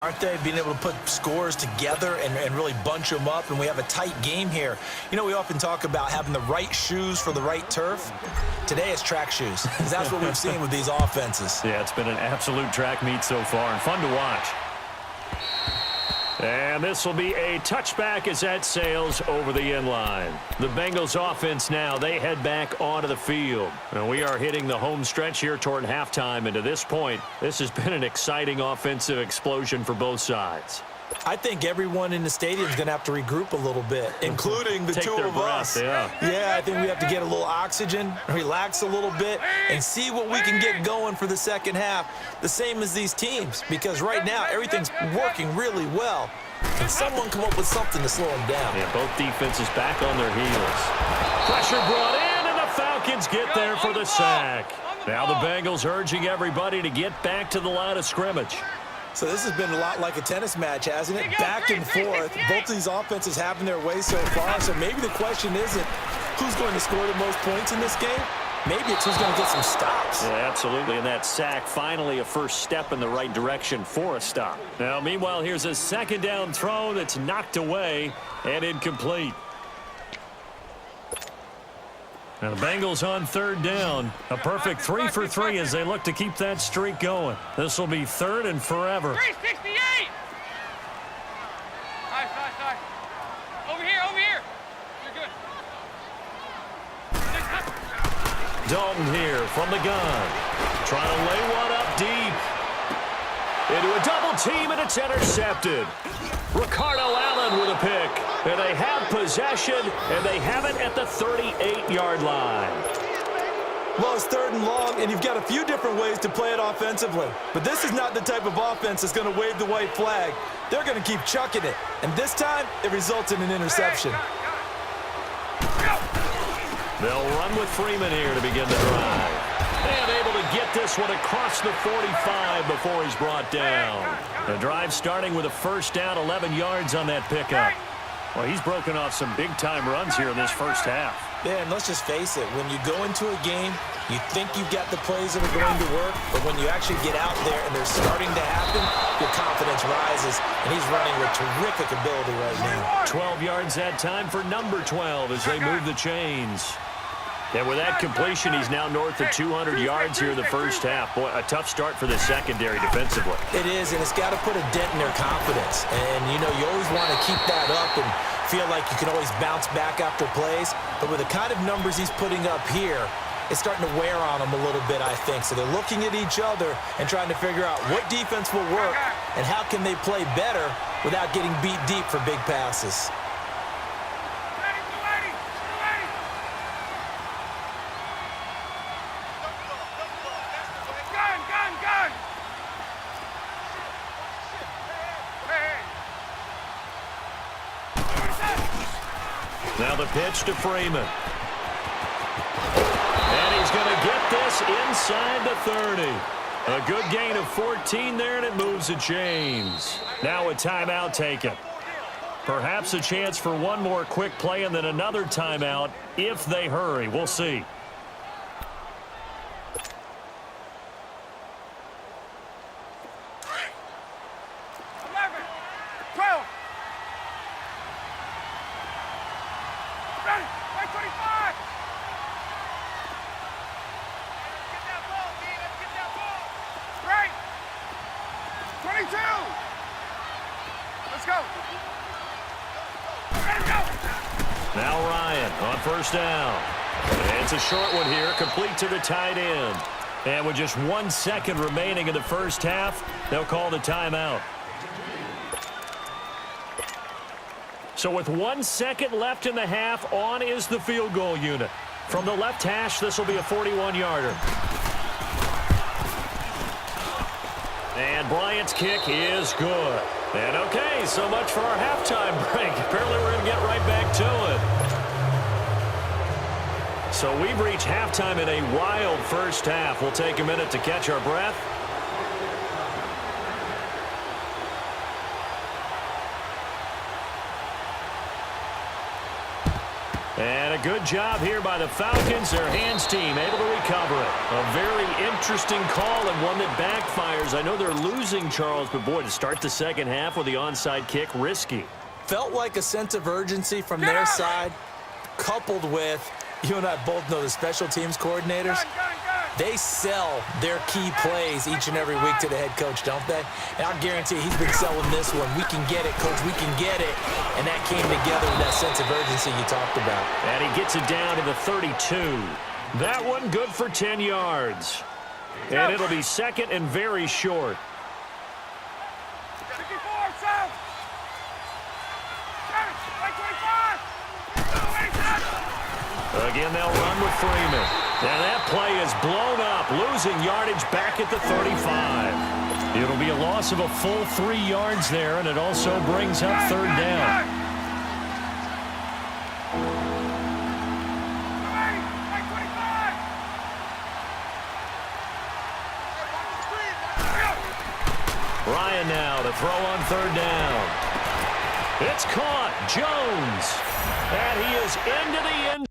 Aren't they, being able to put scores together and really bunch them up, and we have a tight game here. You know, we often talk about having the right shoes for the right turf. Today it's track shoes, because that's what we've seen with these offenses. Yeah, it's been an absolute track meet so far, and fun to watch. And this will be a touchback as that sails over the end line. The Bengals offense now, they head back onto the field. And we are hitting the home stretch here toward halftime. And to this point, this has been an exciting offensive explosion for both sides. I think everyone in the stadium is going to have to regroup a little bit, including the two of us. Yeah, I think we have to get a little oxygen, relax a little bit, and see what we can get going for the second half. The same as these teams, because right now everything's working really well. Can someone come up with something to slow them down? Yeah, both defenses back on their heels. Pressure brought in, and the Falcons get there for the sack. Now the Bengals urging everybody to get back to the line of scrimmage. So this has been a lot like a tennis match, hasn't it? Back and forth. Both of these offenses having their way so far. So maybe the question isn't who's going to score the most points in this game. Maybe it's who's going to get some stops. Yeah, absolutely. And that sack, finally a first step in the right direction for a stop. Now, meanwhile, here's a second down throw that's knocked away and incomplete. Now the Bengals on third down. A perfect 3 for 3 as they look to keep that streak going. This will be third and forever. 368! Sorry. Over here. You're good. Dalton here from the gun. Trying to lay one up deep. Into a double team, and it's intercepted. Ricardo Allen with a pick. And they have possession, and they have it at the 38-yard line. Well, it's third and long, and you've got a few different ways to play it offensively. But this is not the type of offense that's going to wave the white flag. They're going to keep chucking it. And this time, it results in an interception. They'll run with Freeman here to begin the drive. And able to get this one across the 45 before he's brought down. The drive starting with a first down, 11 yards on that pickup. Well, he's broken off some big-time runs here in this first half. Yeah, and let's just face it. When you go into a game, you think you've got the plays that are going to work, but when you actually get out there and they're starting to happen, your confidence rises, and he's running with terrific ability right now. 12 yards that time for number 12 as they move the chains. And with that completion, he's now north of 200 yards here in the first half. Boy, a tough start for the secondary defensively. It is, and it's got to put a dent in their confidence. And, you know, you always want to keep that up and feel like you can always bounce back after plays. But with the kind of numbers he's putting up here, it's starting to wear on them a little bit, I think. So they're looking at each other and trying to figure out what defense will work and how can they play better without getting beat deep for big passes. Now the pitch to Freeman. And he's going to get this inside the 30. A good gain of 14 there, and it moves the chains. Now a timeout taken. Perhaps a chance for one more quick play and then another timeout if they hurry. We'll see. Now Ryan on first down. And it's a short one here, complete to the tight end. And with just 1 second remaining in the first half, they'll call the timeout. So with 1 second left in the half, on is the field goal unit. From the left hash, this will be a 41-yarder. And Bryant's kick is good. And okay, so much for our halftime break. Apparently we're going to get right back to it. So we've reached halftime in a wild first half. We'll take a minute to catch our breath. And a good job here by the Falcons. Their hands team able to recover it. A very interesting call and one that backfires. I know they're losing, Charles, but boy, to start the second half with the onside kick, risky. Felt like a sense of urgency from their side, coupled with, you and I both know the special teams coordinators. They sell their key plays each and every week to the head coach, don't they? And I guarantee he's been selling this one. We can get it, coach. We can get it. And that came together with that sense of urgency you talked about. And he gets it down to the 32. That one good for 10 yards. And it'll be second and very short. Again, they'll run with Freeman. And that play is blown up, losing yardage back at the 35. It'll be a loss of a full 3 yards there, and it also brings up third down. Ryan now to throw on third down. It's caught. Jones. And he is into the end.